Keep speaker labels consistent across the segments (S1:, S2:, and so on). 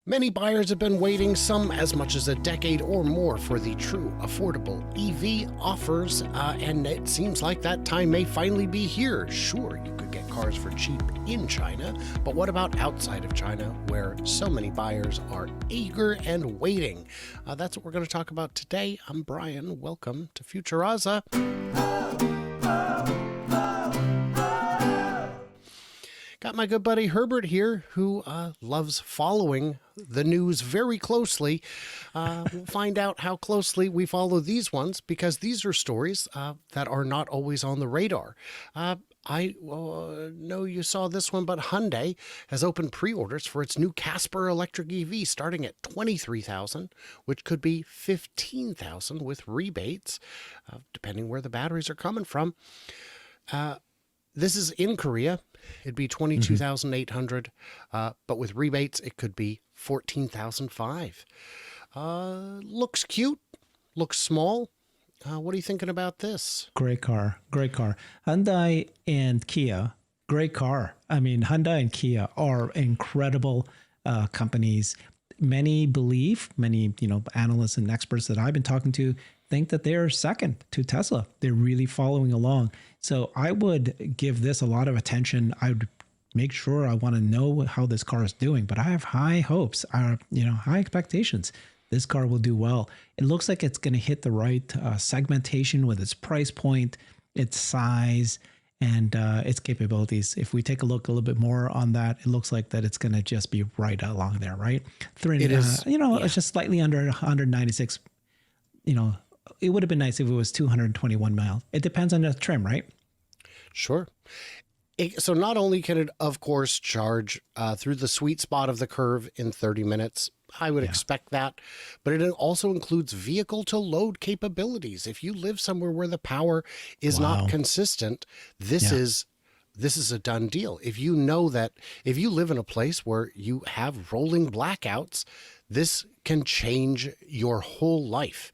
S1: Many buyers have been waiting, some as much as a decade or more, for the true affordable EV offers, and it seems like that time may finally be here. Sure, you could get cars for cheap in China, but what about outside of China, where so many buyers are eager and waiting? That's what we're going to talk about today. I'm Brian. Welcome to Futuraza. Got my good buddy Herbert here, who loves following the news very closely. We'll find out how closely we follow these ones, because these are stories that are not always on the radar. I know you saw this one, but Hyundai has opened pre-orders for its new Casper Electric EV starting at $23,000, which could be $15,000 with rebates, depending where the batteries are coming from. This is in Korea. It'd be $22,800, but with rebates, it could be $14,500. Looks cute, looks small. What are you thinking about this?
S2: Great car, great car. Hyundai and Kia, great car. I mean, Hyundai and Kia are incredible companies. Many analysts and experts that I've been talking to think that they're second to Tesla. They're really following along. So I would give this a lot of attention. I would make sure I want to know how this car is doing, but I have high hopes, high expectations. This car will do well. It looks like it's going to hit the right segmentation with its price point, its size, and its capabilities. If we take a look a little bit more on that, it looks like that it's going to just be right along there, right? It's just slightly under 196. It would have been nice if it was 221 miles. It depends on the trim, right?
S1: Sure. So not only can it, of course, charge through the sweet spot of the curve in 30 minutes, I would expect that, but it also includes vehicle-to-load capabilities. If you live somewhere where the power is not consistent, this is a done deal. If you know that if you live in a place where you have rolling blackouts, this can change your whole life.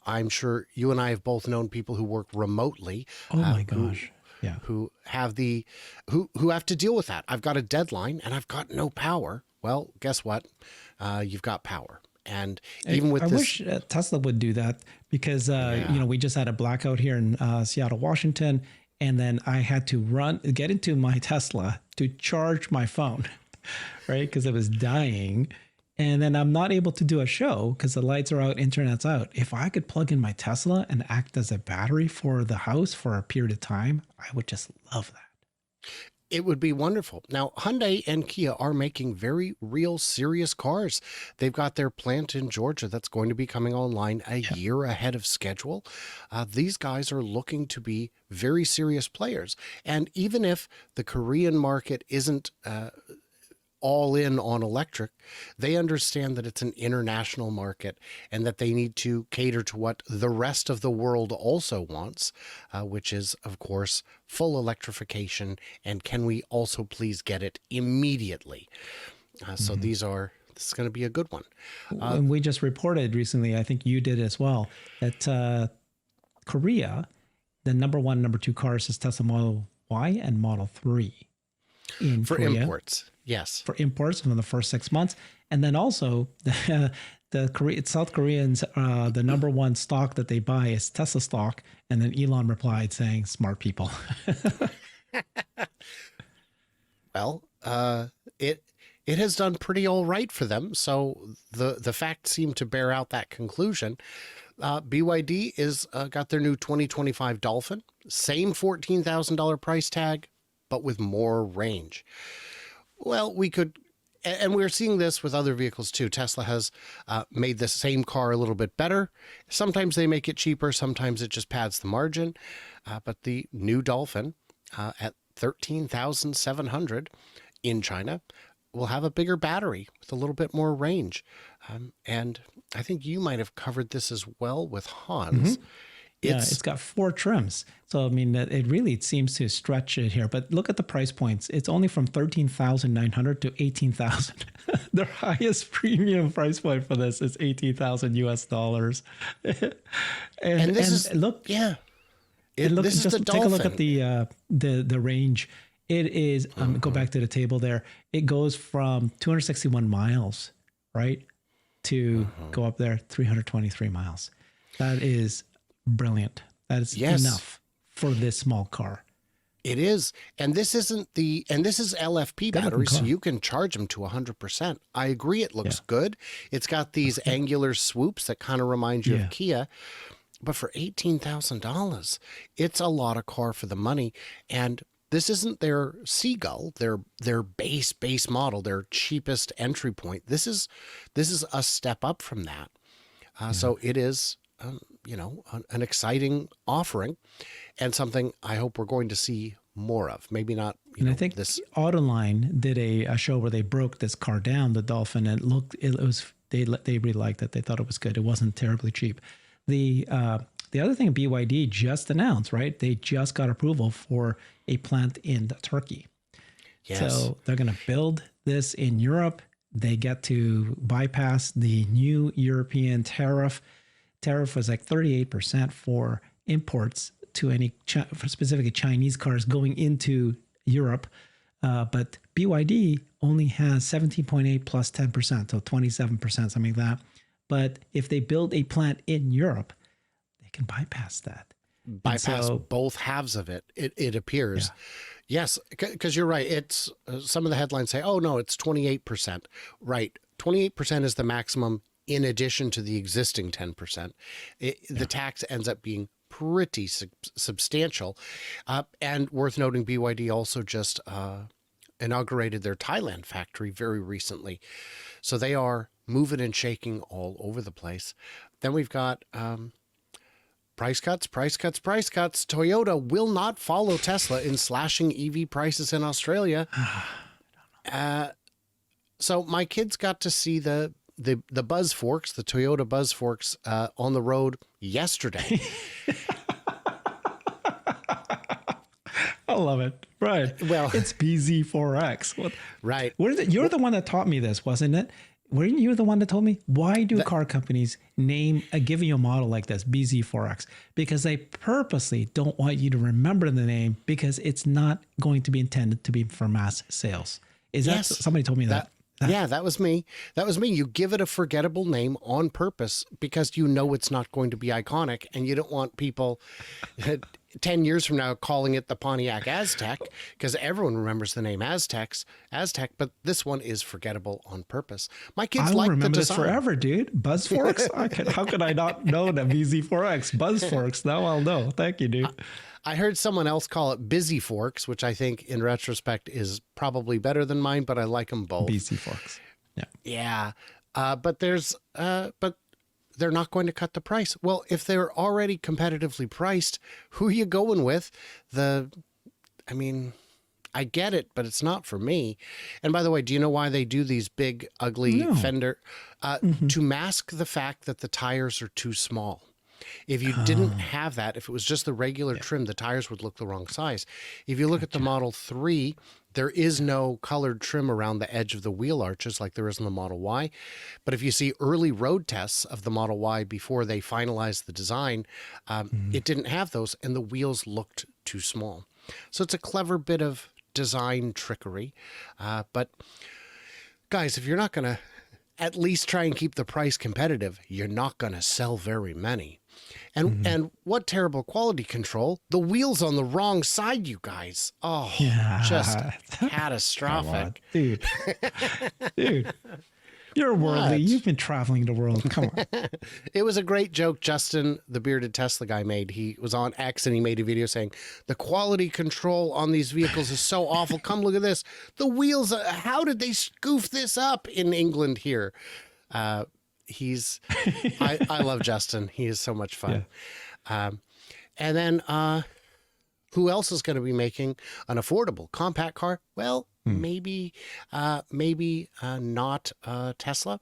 S1: I'm sure you and I have both known people who work remotely.
S2: Oh my gosh.
S1: Who have to deal with that. I've got a deadline and I've got no power. Well, guess what? You've got power. And even with
S2: I
S1: this,
S2: wish Tesla would do that, because we just had a blackout here in Seattle, Washington, and then I had to get into my Tesla to charge my phone, right? Because it was dying. And then I'm not able to do a show because the lights are out, internet's out. If I could plug in my Tesla and act as a battery for the house for a period of time, I would just love that.
S1: It would be wonderful. Now, Hyundai and Kia are making very real, serious cars. They've got their plant in Georgia that's going to be coming online a year ahead of schedule. These guys are looking to be very serious players. And even if the Korean market isn't all in on electric, they understand that it's an international market and that they need to cater to what the rest of the world also wants, which is, of course, full electrification. And can we also please get it immediately? So this is going to be a good one.
S2: And we just reported recently, I think you did as well, that Korea, the number one, number two cars is Tesla Model Y and Model 3
S1: for
S2: Korea.
S1: Imports. Yes.
S2: For imports in the first 6 months. And then also South Koreans, the number one stock that they buy is Tesla stock. And then Elon replied saying, smart people.
S1: Well, it has done pretty all right for them. So the facts seem to bear out that conclusion. BYD is got their new 2025 Dolphin, same $14,000 price tag, but with more range. Well, we could, and we're seeing this with other vehicles too. Tesla has made the same car a little bit better. Sometimes they make it cheaper. Sometimes it just pads the margin. But the new Dolphin at $13,700 in China will have a bigger battery with a little bit more range. And I think you might have covered this as well with Hans.
S2: It's got 4 trims. So, I mean, it seems to stretch it here. But look at the price points. It's only from $13,900 to $18,000. The highest premium price point for this is $18,000 US.
S1: And this is,
S2: look,
S1: yeah.
S2: This is
S1: the
S2: take a look
S1: Dolphin.
S2: at the range. It is, go back to the table there. It goes from 261 miles, right, to go up there 323 miles. That is brilliant. That is
S1: Yes.
S2: enough for this small car.
S1: It is. And this is LFP
S2: Good looking
S1: batteries, so
S2: car.
S1: you can charge them to 100%. I agree it looks
S2: Yeah.
S1: good. It's got these angular swoops that kind of remind you
S2: Yeah.
S1: of Kia. But for $18,000, it's a lot of car for the money. And this isn't their Seagull, their base model, their cheapest entry point. This is a step up from that. So it is, an exciting offering, and something I hope we're going to see more of. Maybe not.
S2: And I think
S1: this.
S2: Autoline did a show where they broke this car down, the Dolphin, and it was they really liked it. They thought it was good. It wasn't terribly cheap. The other thing BYD just announced, right? They just got approval for a plant in Turkey.
S1: Yes.
S2: So they're going to build this in Europe. They get to bypass the new European tariff. Tariff was like 38% for imports to any for specifically Chinese cars going into Europe. But BYD only has 17.8 plus 10%, so 27%, something like that. But if they build a plant in Europe, they can bypass that.
S1: Bypass both halves of it, it appears. Yeah. Yes, because you're right. It's some of the headlines say, oh, no, it's 28%. Right. 28% is the maximum in addition to the existing 10%. The tax ends up being pretty substantial. And worth noting, BYD also just inaugurated their Thailand factory very recently. So they are moving and shaking all over the place. Then we've got price cuts. Toyota will not follow Tesla in slashing EV prices in Australia. So my kids got to see the Buzz Forks, the Toyota Buzz Forks, on the road yesterday.
S2: I love it. Right.
S1: Well,
S2: it's BZ4X. What?
S1: Right.
S2: You're the one that taught me this, wasn't it? Weren't you the one that told me? Why do car companies give you a model like this, BZ4X? Because they purposely don't want you to remember the name because it's not going to be intended to be for mass sales. That somebody told me that?
S1: Yeah, that was me. You give it a forgettable name on purpose because you know it's not going to be iconic, and you don't want people 10 years from now calling it the Pontiac Aztec, because everyone remembers the name Aztec, but this one is forgettable on purpose. My kids like the
S2: remember this
S1: design.
S2: forever, dude. Buzz Forks? How could I not know that BZ4X? Buzz Forks. Now I'll know. Thank you, dude.
S1: I heard someone else call it Busy Forks, which I think in retrospect is probably better than mine, but I like them both.
S2: BZ Forks. Yeah.
S1: Yeah. But they're not going to cut the price. Well, if they're already competitively priced, who are you going with? I get it, but it's not for me. And by the way, do you know why they do these big, ugly fender? To mask the fact that the tires are too small. If you didn't have that, if it was just the regular trim, the tires would look the wrong size. If you look at the Model 3, there is no colored trim around the edge of the wheel arches like there is in the Model Y. But if you see early road tests of the Model Y before they finalized the design, it didn't have those, and the wheels looked too small. So it's a clever bit of design trickery. But guys, if you're not going to at least try and keep the price competitive, you're not going to sell very many. And what terrible quality control. The wheel's on the wrong side, you guys. Oh, just catastrophic.
S2: Dude. You're worldly. You've been traveling the world. Come on.
S1: It was a great joke Justin, the bearded Tesla guy, made. He was on X and he made a video saying, the quality control on these vehicles is so awful. Come look at this. The wheels, how did they scoof this up in England here? I love Justin. He is so much fun. Yeah. And then who else is going to be making an affordable compact car? Well, maybe not Tesla,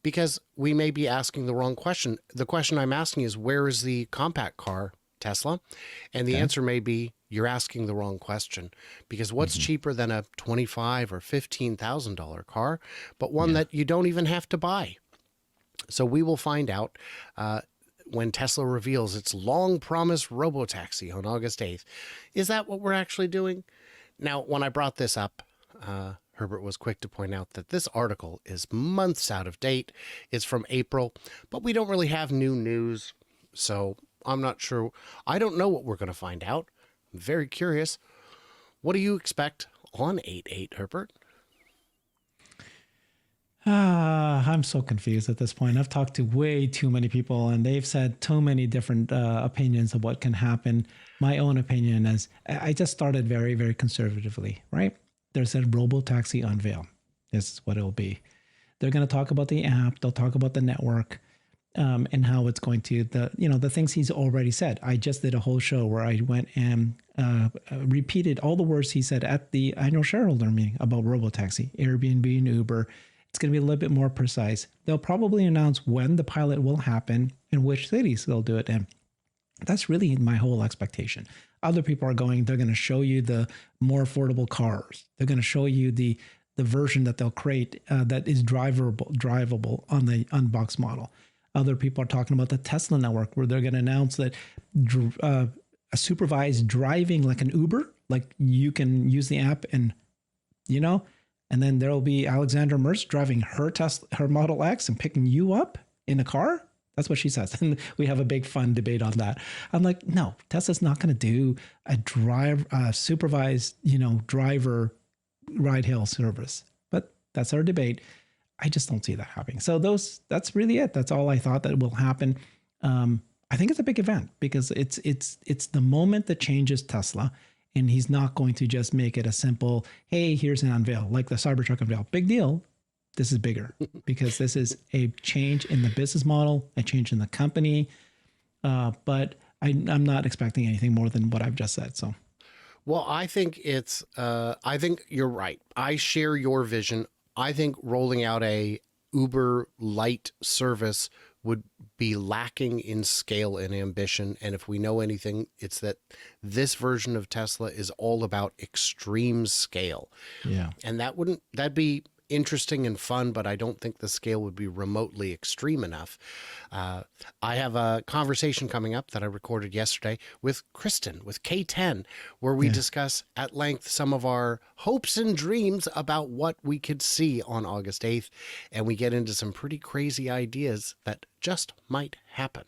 S1: because we may be asking the wrong question. The question I'm asking is, where is the compact car, Tesla? And the answer may be, you're asking the wrong question, because what's cheaper than a $25,000 or $15,000 car, but one that you don't even have to buy? So we will find out when Tesla reveals its long-promised robotaxi on August 8th. Is that what we're actually doing? Now, when I brought this up, Herbert was quick to point out that this article is months out of date. It's from April, but we don't really have new news, so I'm not sure. I don't know what we're going to find out. I'm very curious. What do you expect on 8/8, Herbert?
S2: I'm so confused at this point. I've talked to way too many people, and they've said so many different opinions of what can happen. My own opinion is I just started very, very conservatively, right? There's a robotaxi unveil. This is what it'll be. They're going to talk about the app. They'll talk about the network and how it's going to, the things he's already said. I just did a whole show where I went and repeated all the words he said at the annual shareholder meeting about robotaxi, Airbnb, and Uber. It's going to be a little bit more precise. They'll probably announce when the pilot will happen and which cities they'll do it in. That's really my whole expectation. Other people are going, they're going to show you the more affordable cars. They're going to show you the version that they'll create that is drivable on the unboxed model. Other people are talking about the Tesla network, where they're going to announce that a supervised driving like an Uber, like you can use the app and, and then there'll be Alexandra Mertz driving her Model X and picking you up in a car. That's what she says. And we have a big fun debate on that. I'm like, no, Tesla's not going to do a supervised, driver ride hail service. But that's our debate. I just don't see that happening. So that's really it. That's all I thought that will happen. I think it's a big event because it's the moment that changes Tesla. And he's not going to just make it a simple, hey, here's an unveil, like the Cybertruck unveil. Big deal. This is bigger because this is a change in the business model, a change in the company. But I'm not expecting anything more than what I've just said. So,
S1: well, I think I think you're right. I share your vision. I think rolling out a Uber light service would be lacking in scale and ambition. And if we know anything, it's that this version of Tesla is all about extreme scale.
S2: Yeah.
S1: And that'd be interesting and fun, but I don't think the scale would be remotely extreme enough. I have a conversation coming up that I recorded yesterday with Kristen, with K10, where we discuss at length some of our hopes and dreams about what we could see on August 8th. And we get into some pretty crazy ideas that just might happen.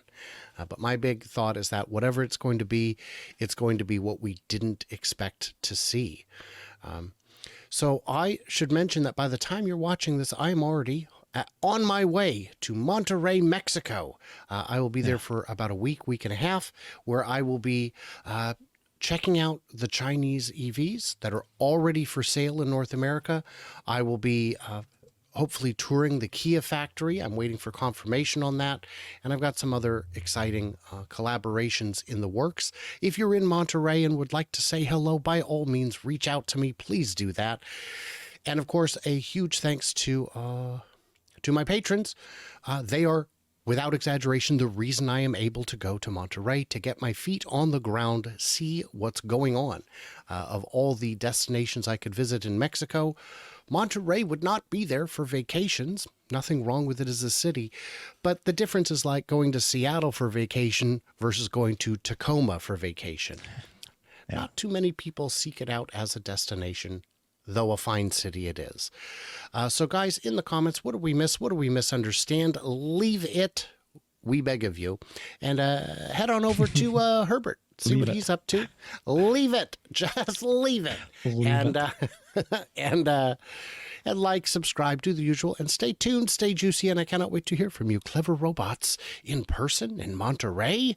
S1: But my big thought is that whatever it's going to be what we didn't expect to see. So I should mention that by the time you're watching this, I'm already on my way to Monterrey, Mexico. I will be there for about a week and a half, where I will be checking out the Chinese EVs that are already for sale in North America. I will be hopefully touring the Kia factory. I'm waiting for confirmation on that. And I've got some other exciting collaborations in the works. If you're in Monterey and would like to say hello, by all means, reach out to me. Please do that. And of course, a huge thanks to my patrons. They are, without exaggeration, the reason I am able to go to Monterey, to get my feet on the ground, see what's going on. Of all the destinations I could visit in Mexico, Monterey would not be there for vacations. Nothing wrong with it as a city. But the difference is like going to Seattle for vacation versus going to Tacoma for vacation. Yeah. Not too many people seek it out as a destination, though a fine city it is. So guys, in the comments, what do we miss? What do we misunderstand? Leave it, we beg of you. And head on over to Herbert. See what he's up to. Leave it. Just leave it. And like, subscribe, do the usual, and stay tuned, stay juicy, and I cannot wait to hear from you, clever robots, in person in Monterey.